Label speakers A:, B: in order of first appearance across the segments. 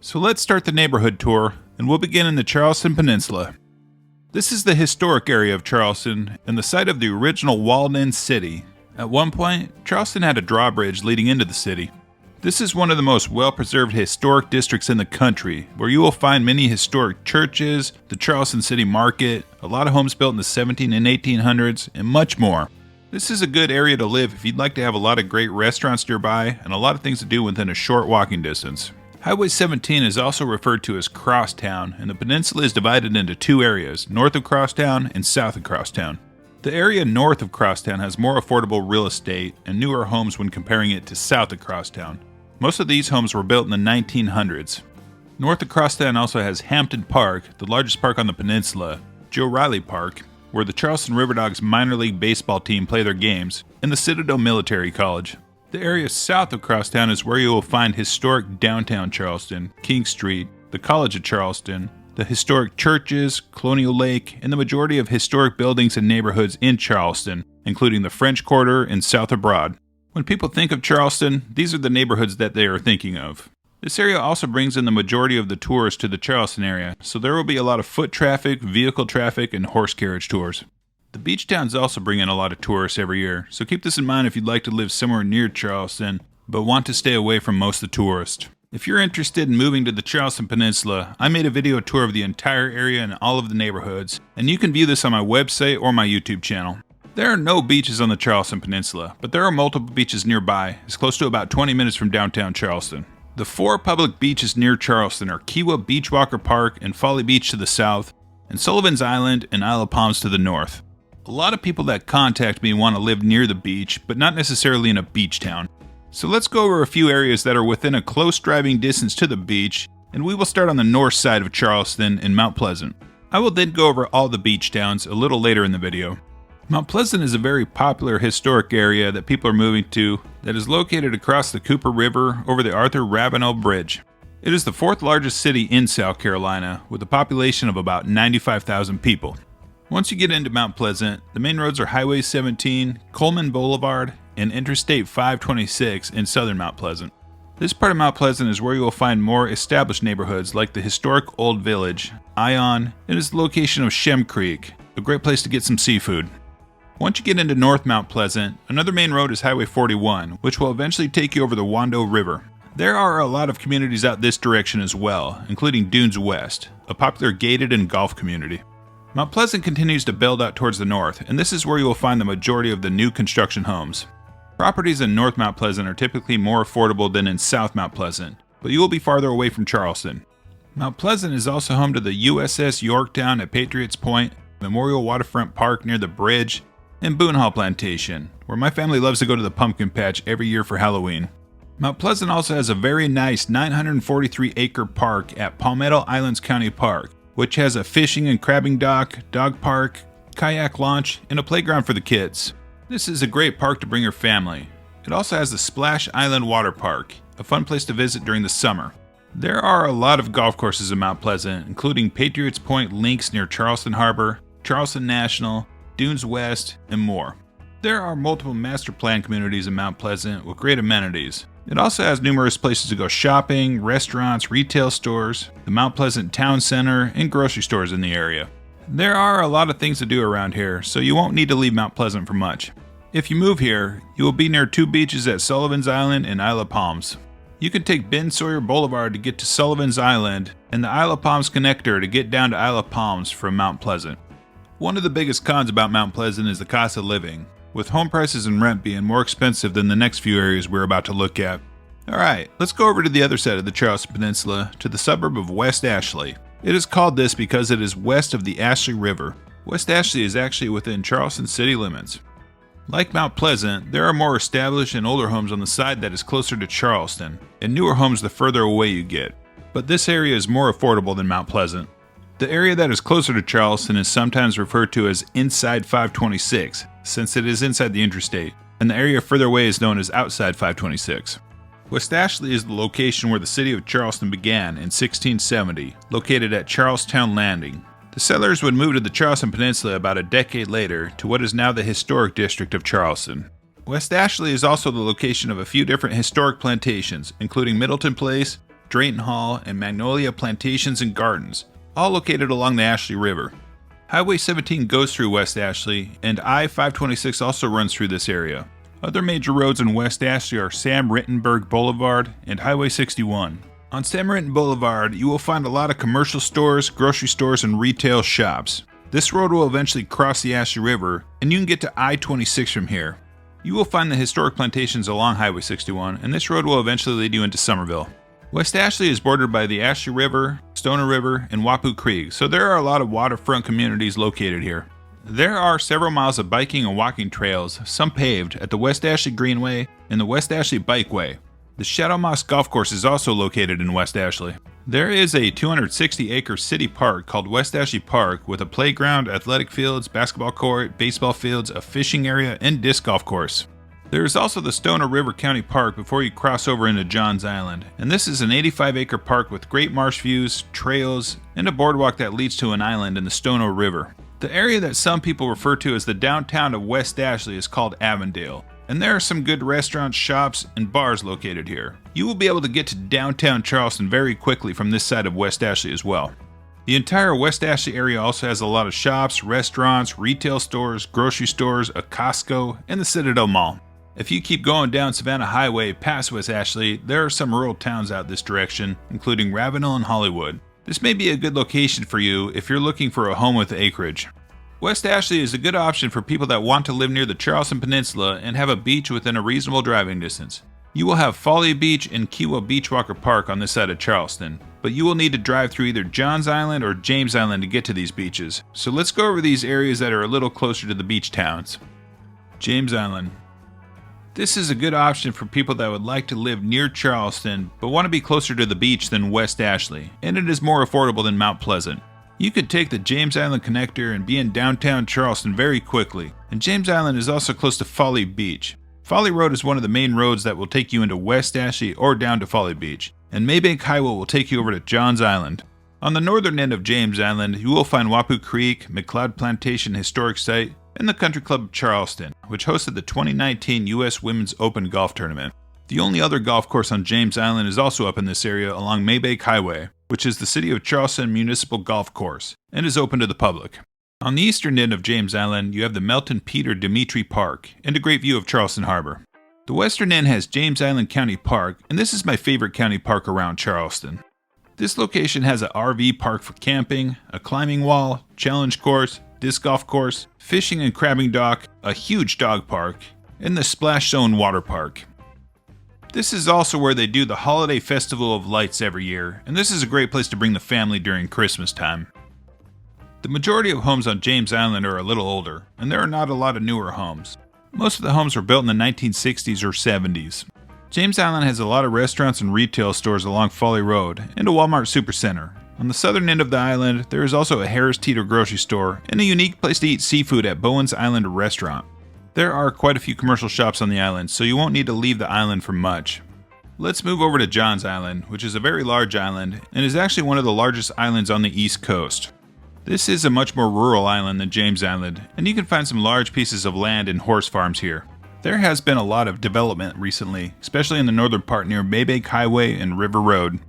A: So let's start the neighborhood tour, and we'll begin in the Charleston Peninsula. This is the historic area of Charleston and the site of the original walled-in city. At one point, Charleston had a drawbridge leading into the city. This is one of the most well-preserved historic districts in the country, where you will find many historic churches, the Charleston City Market, a lot of homes built in the 17 and 1800s, and much more. This is a good area to live if you'd like to have a lot of great restaurants nearby and a lot of things to do within a short walking distance. Highway 17 is also referred to as Crosstown, and the peninsula is divided into two areas, north of Crosstown and south of Crosstown. The area north of Crosstown has more affordable real estate and newer homes when comparing it to south of Crosstown. Most of these homes were built in the 1900s. North of Crosstown also has Hampton Park, the largest park on the peninsula, Joe Riley Park, where the Charleston River Dogs minor league baseball team play their games, and the Citadel Military College. The area south of Crosstown is where you will find historic downtown Charleston, King Street, the College of Charleston, the historic churches, Colonial Lake, and the majority of historic buildings and neighborhoods in Charleston, including the French Quarter and South of Broad. When people think of Charleston, these are the neighborhoods that they are thinking of. This area also brings in the majority of the tourists to the Charleston area, so there will be a lot of foot traffic, vehicle traffic, and horse carriage tours. The beach towns also bring in a lot of tourists every year, so keep this in mind if you'd like to live somewhere near Charleston, but want to stay away from most of the tourists. If you're interested in moving to the Charleston Peninsula, I made a video tour of the entire area and all of the neighborhoods, and you can view this on my website or my YouTube channel. There are no beaches on the Charleston Peninsula, but there are multiple beaches nearby, as close to about 20 minutes from downtown Charleston. The four public beaches near Charleston are Kiawah Beachwalker Park and Folly Beach to the south, and Sullivan's Island and Isle of Palms to the north. A lot of people that contact me want to live near the beach, but not necessarily in a beach town. So let's go over a few areas that are within a close driving distance to the beach, and we will start on the north side of Charleston in Mount Pleasant. I will then go over all the beach towns a little later in the video. Mount Pleasant is a very popular historic area that people are moving to that is located across the Cooper River over the Arthur Ravenel Bridge. It is the fourth largest city in South Carolina with a population of about 95,000 people. Once you get into Mount Pleasant, the main roads are Highway 17, Coleman Boulevard, and Interstate 526 in southern Mount Pleasant. This part of Mount Pleasant is where you will find more established neighborhoods like the historic Old Village, Ion, and is the location of Shem Creek, a great place to get some seafood. Once you get into North Mount Pleasant, another main road is Highway 41, which will eventually take you over the Wando River. There are a lot of communities out this direction as well, including Dunes West, a popular gated and golf community. Mount Pleasant continues to build out towards the north, and this is where you will find the majority of the new construction homes. Properties in North Mount Pleasant are typically more affordable than in South Mount Pleasant, but you will be farther away from Charleston. Mount Pleasant is also home to the USS Yorktown at Patriots Point, Memorial Waterfront Park near the bridge, and Boone Hall Plantation, where my family loves to go to the pumpkin patch every year for Halloween. Mount Pleasant also has a very nice 943-acre park at Palmetto Islands County Park, which has a fishing and crabbing dock, dog park, kayak launch, and a playground for the kids. This is a great park to bring your family. It also has the Splash Island Water Park, a fun place to visit during the summer. There are a lot of golf courses in Mount Pleasant, including Patriots Point Links near Charleston Harbor, Charleston National, Dunes West, and more. There are multiple master plan communities in Mount Pleasant with great amenities. It also has numerous places to go shopping, restaurants, retail stores, the Mount Pleasant Town Center, and grocery stores in the area. There are a lot of things to do around here, so you won't need to leave Mount Pleasant for much. If you move here, you will be near two beaches at Sullivan's Island and Isle of Palms. You can take Ben Sawyer Boulevard to get to Sullivan's Island, and the Isle of Palms connector to get down to Isle of Palms from Mount Pleasant. One of the biggest cons about Mount Pleasant is the cost of living, with home prices and rent being more expensive than the next few areas we're about to look at. Alright, let's go over to the other side of the Charleston Peninsula, to the suburb of West Ashley. It is called this because it is west of the Ashley River. West Ashley is actually within Charleston city limits. Like Mount Pleasant, there are more established and older homes on the side that is closer to Charleston, and newer homes the further away you get. But this area is more affordable than Mount Pleasant. The area that is closer to Charleston is sometimes referred to as inside 526, since it is inside the interstate, and the area further away is known as outside 526. West Ashley is the location where the city of Charleston began in 1670, located at Charlestown Landing. The settlers would move to the Charleston Peninsula about a decade later to what is now the historic district of Charleston. West Ashley is also the location of a few different historic plantations, including Middleton Place, Drayton Hall, and Magnolia Plantations and Gardens, all located along the Ashley River. Highway 17 goes through West Ashley, and I-526 also runs through this area. Other major roads in West Ashley are Sam Rittenberg Boulevard and Highway 61. On Sam Rittenberg Boulevard, you will find a lot of commercial stores, grocery stores, and retail shops. This road will eventually cross the Ashley River, and you can get to I-26 from here. You will find the historic plantations along Highway 61, and this road will eventually lead you into Summerville. West Ashley is bordered by the Ashley River, Stoner River, and Wapoo Creek, so there are a lot of waterfront communities located here. There are several miles of biking and walking trails, some paved, at the West Ashley Greenway and the West Ashley Bikeway. The Shadow Moss Golf Course is also located in West Ashley. There is a 260-acre city park called West Ashley Park with a playground, athletic fields, basketball court, baseball fields, a fishing area, and disc golf course. There is also the Stoner River County Park before you cross over into Johns Island, and this is an 85-acre park with great marsh views, trails, and a boardwalk that leads to an island in the Stoner River. The area that some people refer to as the downtown of West Ashley is called Avondale, and there are some good restaurants, shops, and bars located here. You will be able to get to downtown Charleston very quickly from this side of West Ashley as well. The entire West Ashley area also has a lot of shops, restaurants, retail stores, grocery stores, a Costco, and the Citadel Mall. If you keep going down Savannah Highway past West Ashley, there are some rural towns out this direction, including Ravenel and Hollywood. This may be a good location for you if you're looking for a home with acreage. West Ashley is a good option for people that want to live near the Charleston Peninsula and have a beach within a reasonable driving distance. You will have Folly Beach and Kiawah Beachwalker Park on this side of Charleston, but you will need to drive through either Johns Island or James Island to get to these beaches. So let's go over these areas that are a little closer to the beach towns. James Island. This is a good option for people that would like to live near Charleston but want to be closer to the beach than West Ashley, and it is more affordable than Mount Pleasant. You could take the James Island connector and be in downtown Charleston very quickly, and James Island is also close to Folly Beach. Folly Road is one of the main roads that will take you into West Ashley or down to Folly Beach, and Maybank Highway will take you over to Johns Island. On the northern end of James Island, you will find Wapoo Creek, McLeod Plantation Historic Site, and the Country Club of Charleston, which hosted the 2019 U.S. Women's Open Golf Tournament. The only other golf course on James Island is also up in this area along Maybank Highway, which is the City of Charleston Municipal Golf Course, and is open to the public. On the eastern end of James Island, you have the Melton Peter Dimitri Park, and a great view of Charleston Harbor. The western end has James Island County Park, and this is my favorite county park around Charleston. This location has an RV park for camping, a climbing wall, challenge course, disc golf course, fishing and crabbing dock, a huge dog park, and the Splash Zone water park. This is also where they do the Holiday Festival of Lights every year, and this is a great place to bring the family during Christmas time. The majority of homes on James Island are a little older, and there are not a lot of newer homes. Most of the homes were built in the 1960s or 70s. James Island has a lot of restaurants and retail stores along Folly Road, and a Walmart Supercenter. On the southern end of the island, there is also a Harris Teeter grocery store, and a unique place to eat seafood at Bowen's Island Restaurant. There are quite a few commercial shops on the island, so you won't need to leave the island for much. Let's move over to Johns Island, which is a very large island, and is actually one of the largest islands on the East Coast. This is a much more rural island than James Island, and you can find some large pieces of land and horse farms here. There has been a lot of development recently, especially in the northern part near Maybank Highway and River Road.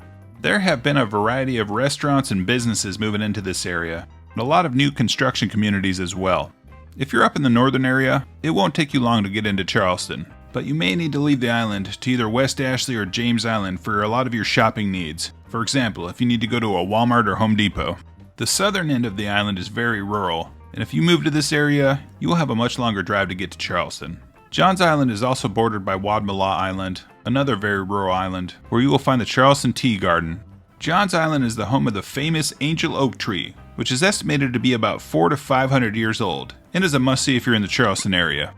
A: There have been a variety of restaurants and businesses moving into this area, and a lot of new construction communities as well. If you're up in the northern area, it won't take you long to get into Charleston, but you may need to leave the island to either West Ashley or James Island for a lot of your shopping needs. For example, if you need to go to a Walmart or Home Depot. The southern end of the island is very rural, and if you move to this area, you will have a much longer drive to get to Charleston. Johns Island is also bordered by Wadmalaw Island, another very rural island, where you will find the Charleston Tea Garden. Johns Island is the home of the famous Angel Oak Tree, which is estimated to be about 400 to 500 years old, and is a must-see if you're in the Charleston area.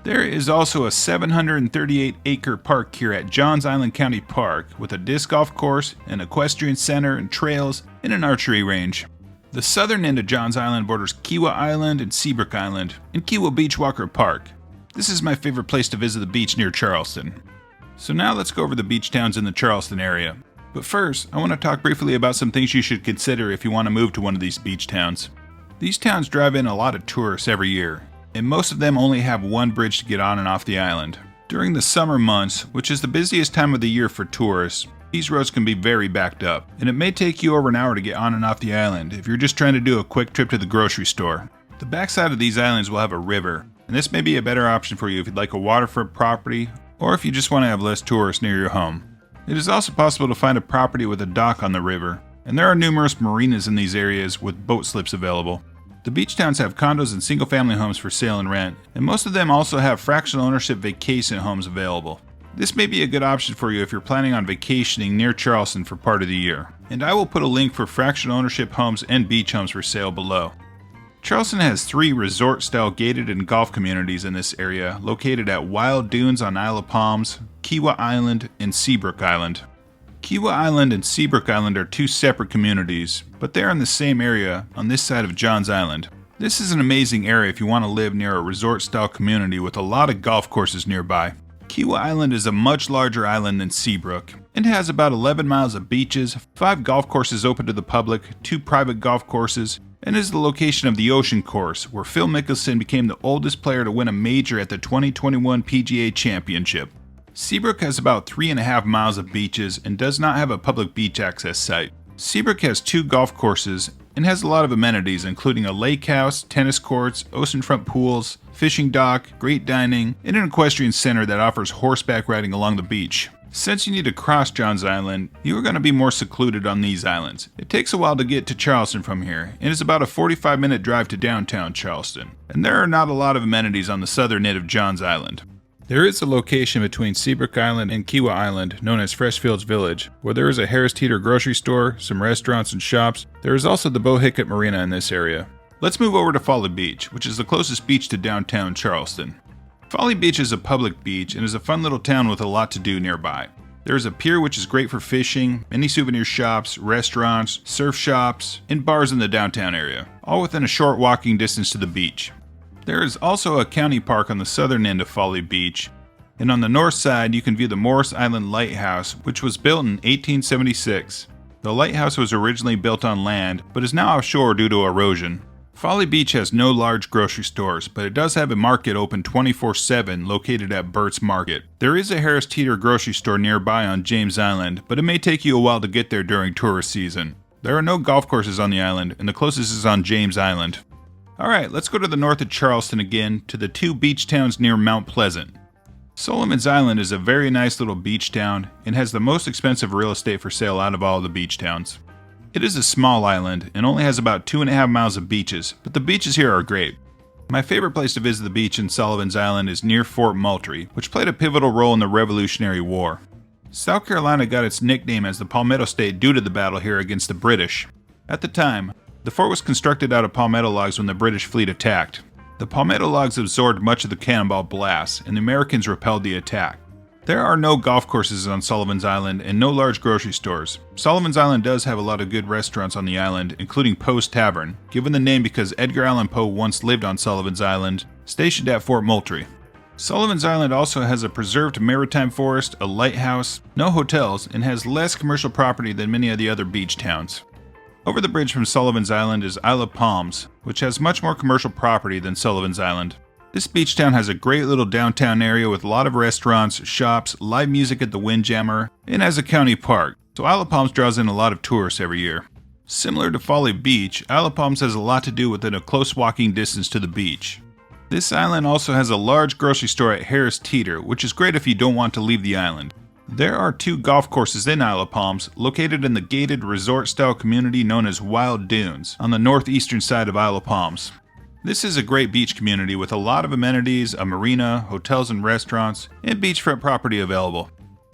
A: There is also a 738-acre park here at Johns Island County Park, with a disc golf course, an equestrian center and trails, and an archery range. The southern end of Johns Island borders Kiawah Island and Seabrook Island, and Kiawah Beachwalker Park. This is my favorite place to visit the beach near Charleston. So now let's go over the beach towns in the Charleston area. But first, I want to talk briefly about some things you should consider if you want to move to one of these beach towns. These towns drive in a lot of tourists every year, and most of them only have one bridge to get on and off the island. During the summer months, which is the busiest time of the year for tourists, These roads can be very backed up, and it may take you over an hour to get on and off the island if you're just trying to do a quick trip to the grocery store. The backside of these islands will have a river, and this may be a better option for you if you'd like a waterfront property or if you just want to have less tourists near your home. It is also possible to find a property with a dock on the river, and there are numerous marinas in these areas with boat slips available. The beach towns have condos and single-family homes for sale and rent, and most of them also have fractional ownership vacation homes available. This may be a good option for you if you're planning on vacationing near Charleston for part of the year, and I will put a link for fractional ownership homes and beach homes for sale below. Charleston has 3 resort-style gated and golf communities in this area located at Wild Dunes on Isle of Palms, Kiawah Island, and Seabrook Island. Kiawah Island and Seabrook Island are 2 separate communities, but they are in the same area on this side of Johns Island. This is an amazing area if you want to live near a resort-style community with a lot of golf courses nearby. Kiawah Island is a much larger island than Seabrook. It has about 11 miles of beaches, 5 golf courses open to the public, 2 private golf courses, and is the location of the Ocean Course, where Phil Mickelson became the oldest player to win a major at the 2021 PGA Championship. Seabrook has about 3.5 miles of beaches and does not have a public beach access site. Seabrook has 2 golf courses and has a lot of amenities including a lake house, tennis courts, oceanfront pools, fishing dock, great dining, and an equestrian center that offers horseback riding along the beach. Since you need to cross Johns Island, you are going to be more secluded on these islands. It takes a while to get to Charleston from here, and it's about a 45-minute drive to downtown Charleston, and there are not a lot of amenities on the southern end of Johns Island. There is a location between Seabrook Island and Kiawah Island known as Freshfields Village, where there is a Harris Teeter grocery store, some restaurants and shops. There is also the Bohicket Marina in this area. Let's move over to Folly Beach, which is the closest beach to downtown Charleston. Folly Beach is a public beach and is a fun little town with a lot to do nearby. There is a pier which is great for fishing, many souvenir shops, restaurants, surf shops, and bars in the downtown area, all within a short walking distance to the beach. There is also a county park on the southern end of Folly Beach, and on the north side you can view the Morris Island Lighthouse, which was built in 1876. The lighthouse was originally built on land, but is now offshore due to erosion. Folly Beach has no large grocery stores, but it does have a market open 24/7 located at Burt's Market. There is a Harris Teeter grocery store nearby on James Island, but it may take you a while to get there during tourist season. There are no golf courses on the island, and the closest is on James Island. Alright, let's go to the north of Charleston again, to the 2 beach towns near Mount Pleasant. Sullivan's Island is a very nice little beach town, and has the most expensive real estate for sale out of all the beach towns. It is a small island and only has about 2.5 miles of beaches, but the beaches here are great. My favorite place to visit the beach in Sullivan's Island is near Fort Moultrie, which played a pivotal role in the Revolutionary War. South Carolina got its nickname as the Palmetto State due to the battle here against the British. At the time, the fort was constructed out of palmetto logs when the British fleet attacked. The palmetto logs absorbed much of the cannonball blasts, and the Americans repelled the attack. There are no golf courses on Sullivan's Island and no large grocery stores. Sullivan's Island does have a lot of good restaurants on the island, including Poe's Tavern, given the name because Edgar Allan Poe once lived on Sullivan's Island, stationed at Fort Moultrie. Sullivan's Island also has a preserved maritime forest, a lighthouse, no hotels, and has less commercial property than many of the other beach towns. Over the bridge from Sullivan's Island is Isle of Palms, which has much more commercial property than Sullivan's Island. This beach town has a great little downtown area with a lot of restaurants, shops, live music at the Windjammer, and has a county park, so Isle of Palms draws in a lot of tourists every year. Similar to Folly Beach, Isle of Palms has a lot to do within a close walking distance to the beach. This island also has a large grocery store at Harris Teeter, which is great if you don't want to leave the island. There are 2 golf courses in Isle of Palms, located in the gated resort-style community known as Wild Dunes, on the northeastern side of Isle of Palms. This is a great beach community with a lot of amenities, a marina, hotels and restaurants, and beachfront property available.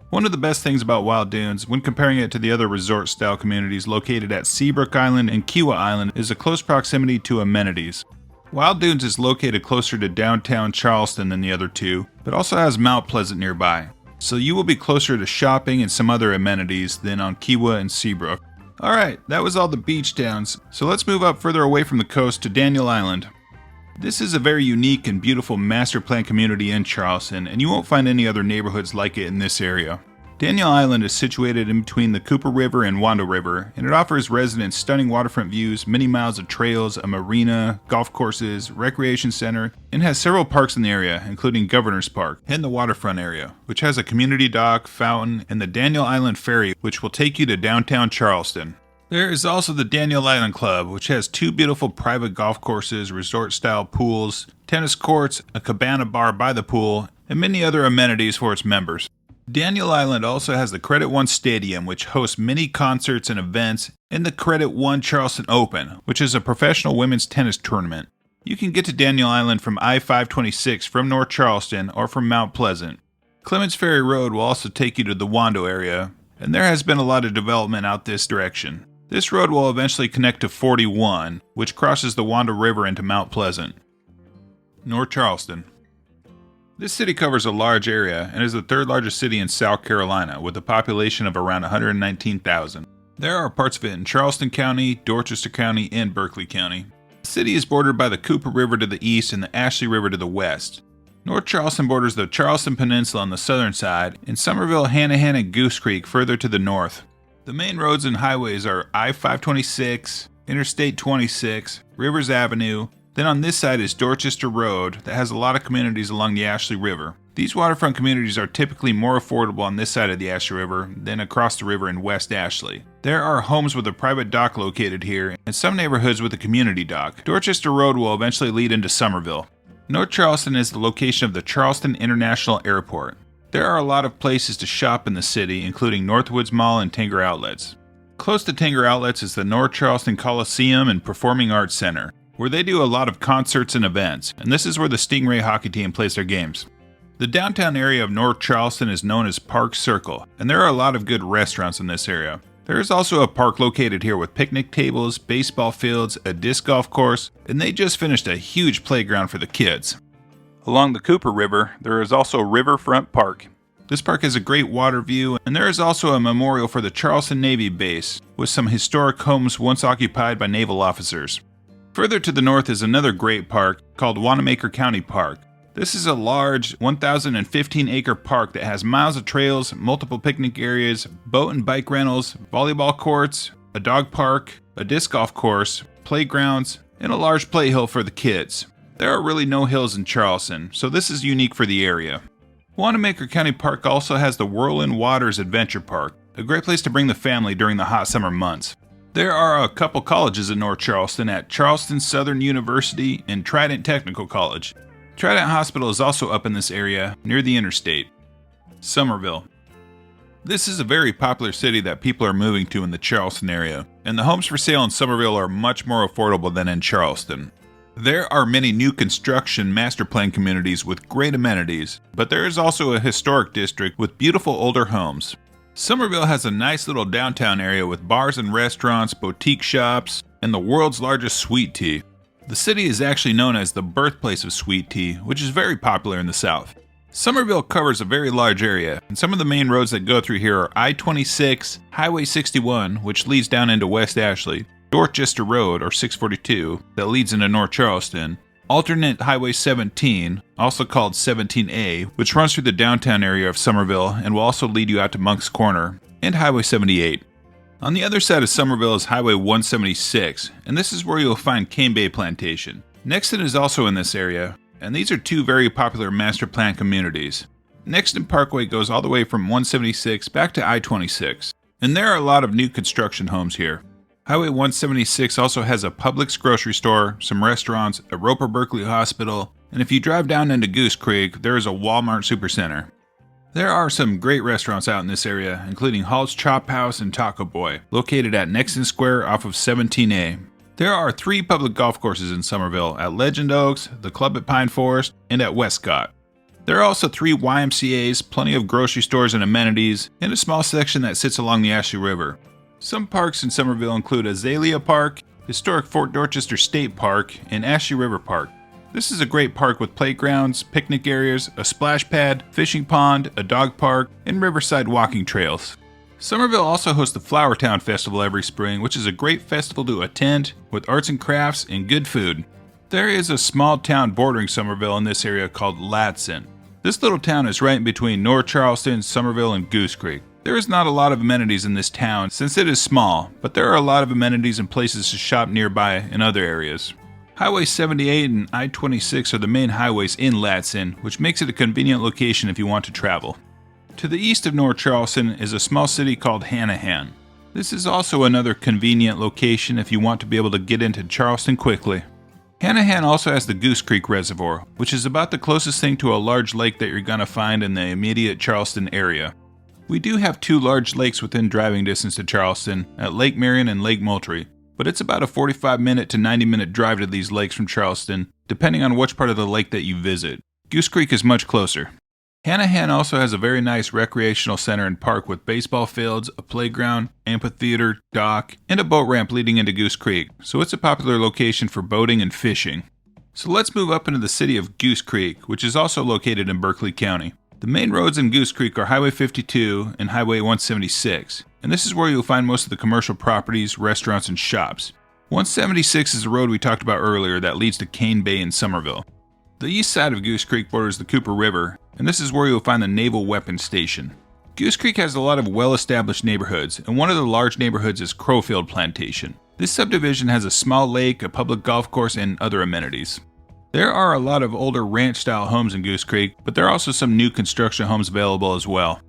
A: One of the best things about Wild Dunes, when comparing it to the other resort-style communities located at Seabrook Island and Kiawah Island, is a close proximity to amenities. Wild Dunes is located closer to downtown Charleston than the other 2, but also has Mount Pleasant nearby, so you will be closer to shopping and some other amenities than on Kiawah and Seabrook. Alright, that was all the beach towns, so let's move up further away from the coast to Daniel Island. This is a very unique and beautiful master plan community in Charleston, and you won't find any other neighborhoods like it in this area. Daniel Island is situated in between the Cooper River and Wando River, and it offers residents stunning waterfront views, many miles of trails, a marina, golf courses, recreation center, and has several parks in the area, including Governor's Park and the waterfront area, which has a community dock, fountain, and the Daniel Island Ferry, which will take you to downtown Charleston. There is also the Daniel Island Club, which has 2 beautiful private golf courses, resort-style pools, tennis courts, a cabana bar by the pool, and many other amenities for its members. Daniel Island also has the Credit One Stadium, which hosts many concerts and events, and the Credit One Charleston Open, which is a professional women's tennis tournament. You can get to Daniel Island from I-526 from North Charleston or from Mount Pleasant. Clements Ferry Road will also take you to the Wando area, and there has been a lot of development out this direction. This road will eventually connect to 41, which crosses the Wando River into Mount Pleasant. North Charleston. This city covers a large area and is the 3rd largest city in South Carolina with a population of around 119,000. There are parts of it in Charleston County, Dorchester County, and Berkeley County. The city is bordered by the Cooper River to the east and the Ashley River to the west. North Charleston borders the Charleston Peninsula on the southern side, and Summerville, Hanahan, and Goose Creek further to the north. The main roads and highways are I-526, Interstate 26, Rivers Avenue. Then on this side is Dorchester Road that has a lot of communities along the Ashley River. These waterfront communities are typically more affordable on this side of the Ashley River than across the river in West Ashley. There are homes with a private dock located here and some neighborhoods with a community dock. Dorchester Road will eventually lead into Summerville. North Charleston is the location of the Charleston International Airport. There are a lot of places to shop in the city, including Northwoods Mall and Tanger Outlets. Close to Tanger Outlets is the North Charleston Coliseum and Performing Arts Center, where they do a lot of concerts and events, and this is where the Stingray hockey team plays their games. The downtown area of North Charleston is known as Park Circle, and there are a lot of good restaurants in this area. There is also a park located here with picnic tables, baseball fields, a disc golf course, and they just finished a huge playground for the kids. Along the Cooper River, there is also Riverfront Park. This park has a great water view, and there is also a memorial for the Charleston Navy base, with some historic homes once occupied by naval officers. Further to the north is another great park called Wanamaker County Park. This is a large 1,015-acre park that has miles of trails, multiple picnic areas, boat and bike rentals, volleyball courts, a dog park, a disc golf course, playgrounds, and a large play hill for the kids. There are really no hills in Charleston, so this is unique for the area. Wanamaker County Park also has the Whirlwind Waters Adventure Park, a great place to bring the family during the hot summer months. There are a couple colleges in North Charleston at Charleston Southern University and Trident Technical College. Trident Hospital is also up in this area, near the interstate. Summerville. This is a very popular city that people are moving to in the Charleston area, and the homes for sale in Summerville are much more affordable than in Charleston. There are many new construction master plan communities with great amenities, but there is also a historic district with beautiful older homes. Summerville has a nice little downtown area with bars and restaurants, boutique shops, and the world's largest sweet tea. The city is actually known as the birthplace of sweet tea, which is very popular in the South. Summerville covers a very large area, and some of the main roads that go through here are I-26, Highway 61, which leads down into West Ashley, Dorchester Road, or 642, that leads into North Charleston, alternate Highway 17, also called 17A, which runs through the downtown area of Summerville and will also lead you out to Moncks Corner, and Highway 78. On the other side of Summerville is Highway 176, and this is where you'll find Cane Bay Plantation. Nexton is also in this area, and these are two very popular master plan communities. Nexton Parkway goes all the way from 176 back to I-26, and there are a lot of new construction homes here. Highway 176 also has a Publix grocery store, some restaurants, a Roper Berkeley Hospital, and if you drive down into Goose Creek, there is a Walmart Supercenter. There are some great restaurants out in this area, including Hall's Chop House and Taco Boy, located at Nexton Square off of 17A. There are 3 public golf courses in Summerville, at Legend Oaks, the Club at Pine Forest, and at Westcott. There are also 3 YMCAs, plenty of grocery stores and amenities, and a small section that sits along the Ashley River. Some parks in Summerville include Azalea Park, historic Fort Dorchester State Park, and Ashley River Park. This is a great park with playgrounds, picnic areas, a splash pad, fishing pond, a dog park, and riverside walking trails. Summerville also hosts the Flowertown Festival every spring, which is a great festival to attend with arts and crafts and good food. There is a small town bordering Summerville in this area called Ladson. This little town is right in between North Charleston, Summerville, and Goose Creek. There is not a lot of amenities in this town since it is small, but there are a lot of amenities and places to shop nearby in other areas. Highway 78 and I-26 are the main highways in Ladson, which makes it a convenient location if you want to travel. To the east of North Charleston is a small city called Hanahan. This is also another convenient location if you want to be able to get into Charleston quickly. Hanahan also has the Goose Creek Reservoir, which is about the closest thing to a large lake that you're going to find in the immediate Charleston area. We do have 2 large lakes within driving distance to Charleston, at Lake Marion and Lake Moultrie, but it's about a 45-minute to 90-minute drive to these lakes from Charleston, depending on which part of the lake that you visit. Goose Creek is much closer. Hanahan also has a very nice recreational center and park with baseball fields, a playground, amphitheater, dock, and a boat ramp leading into Goose Creek, so it's a popular location for boating and fishing. So let's move up into the city of Goose Creek, which is also located in Berkeley County. The main roads in Goose Creek are Highway 52 and Highway 176, and this is where you'll find most of the commercial properties, restaurants, and shops. 176 is the road we talked about earlier that leads to Cane Bay in Summerville. The east side of Goose Creek borders the Cooper River, and this is where you'll find the Naval Weapons Station. Goose Creek has a lot of well-established neighborhoods, and one of the large neighborhoods is Crowfield Plantation. This subdivision has a small lake, a public golf course, and other amenities. There are a lot of older ranch-style homes in Goose Creek, but there are also some new construction homes available as well.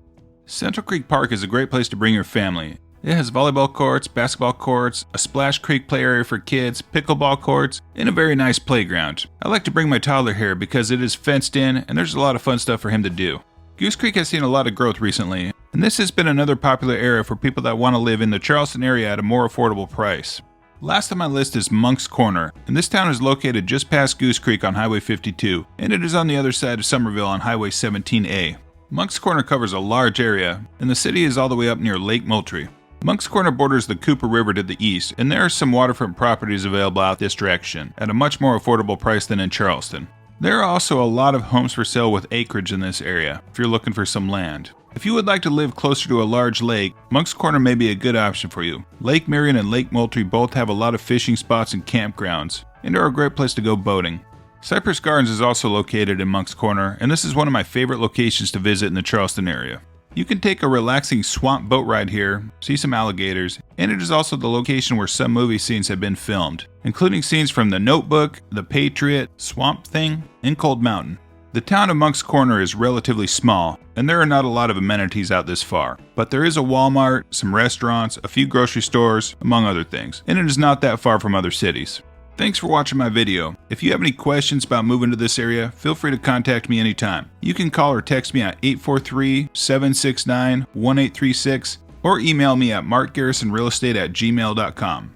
A: Central Creek Park is a great place to bring your family. It has volleyball courts, basketball courts, a Splash Creek play area for kids, pickleball courts, and a very nice playground. I like to bring my toddler here because it is fenced in and there's a lot of fun stuff for him to do. Goose Creek has seen a lot of growth recently, and this has been another popular area for people that want to live in the Charleston area at a more affordable price. Last on my list is Moncks Corner, and this town is located just past Goose Creek on Highway 52, and it is on the other side of Summerville on Highway 17A. Moncks Corner covers a large area, and the city is all the way up near Lake Moultrie. Moncks Corner borders the Cooper River to the east, and there are some waterfront properties available out this direction, at a much more affordable price than in Charleston. There are also a lot of homes for sale with acreage in this area, if you're looking for some land. If you would like to live closer to a large lake, Moncks Corner may be a good option for you. Lake Marion and Lake Moultrie both have a lot of fishing spots and campgrounds, and are a great place to go boating. Cypress Gardens is also located in Moncks Corner, and this is one of my favorite locations to visit in the Charleston area. You can take a relaxing swamp boat ride here, see some alligators, and it is also the location where some movie scenes have been filmed, including scenes from The Notebook, The Patriot, Swamp Thing, and Cold Mountain. The town of Moncks Corner is relatively small, and there are not a lot of amenities out this far, but there is a Walmart, some restaurants, a few grocery stores, among other things, and it is not that far from other cities. Thanks for watching my video. If you have any questions about moving to this area, feel free to contact me anytime. You can call or text me at 843-769-1836 or email me at markgarrisonrealestate@gmail.com.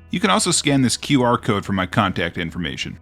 A: You can also scan this QR code for my contact information.